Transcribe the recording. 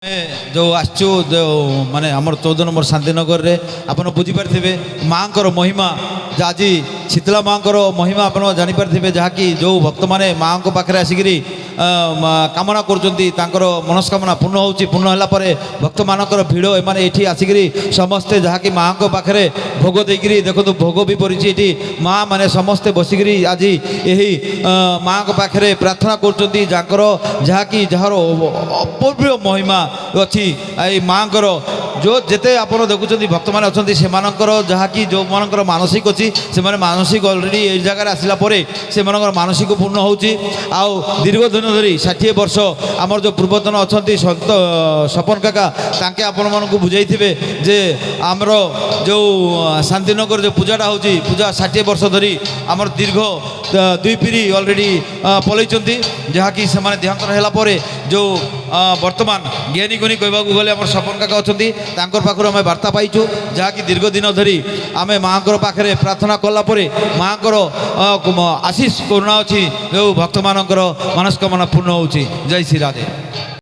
जो आसचु जो माने आमर 14 नंबर शांतिनगर रे आपन बुझी पारथिबे मांकर महिमा आज शीतला मांकर महिमा आपन जानि पारथिबे जहाँकि जो भक्त माने माँ को पाखरे आसिकी कामना कर मनस्कामना पूर्ण होची पूर्ण होला परे भक्त मानकर भिड़ एमाने एठी आसिकी समस्ते जहाँकि माँ को पाखरे भोग देकरी देखो भोग भी पड़ी एठी माँ माने समस्ते बसिकी आज यही माँ को पाखरे प्रार्थना कर जहाँकि जार अपूर्व महिमा अच्छी माँ जो जेते आपन देखुं भक्त मैंने अच्छा से जहाँकि जो मानकर मानसिक अच्छी से मानसिक अलरेडी ये जगह आसला से मानसिक पूर्ण होची आउ दीर्घ दिन धरी 60 वर्ष आमर जो पूर्वतन अच्छा सत सपन काका तांके आपण मानक बुझाई जे आमर जो शांतिनगर जो पूजाटा होची पूजा 60 वर्ष धरी आमर दीर्घ 2 पीढ़ी अलरेडी पलैचंती जहाँकि से देहांतर है जो वर्तमान ज्ञानी गुणी कहवा गले आम सपन काका अच्छा पाखर आम वार्ता पाइचु जहाँकि दीर्घ दिन धरी आम माँ पाखे प्रार्थना कलापर माँ आशीष करुणा अच्छी जो भक्त मानकर मनस्कामना पूर्ण होची। जय श्री राधे।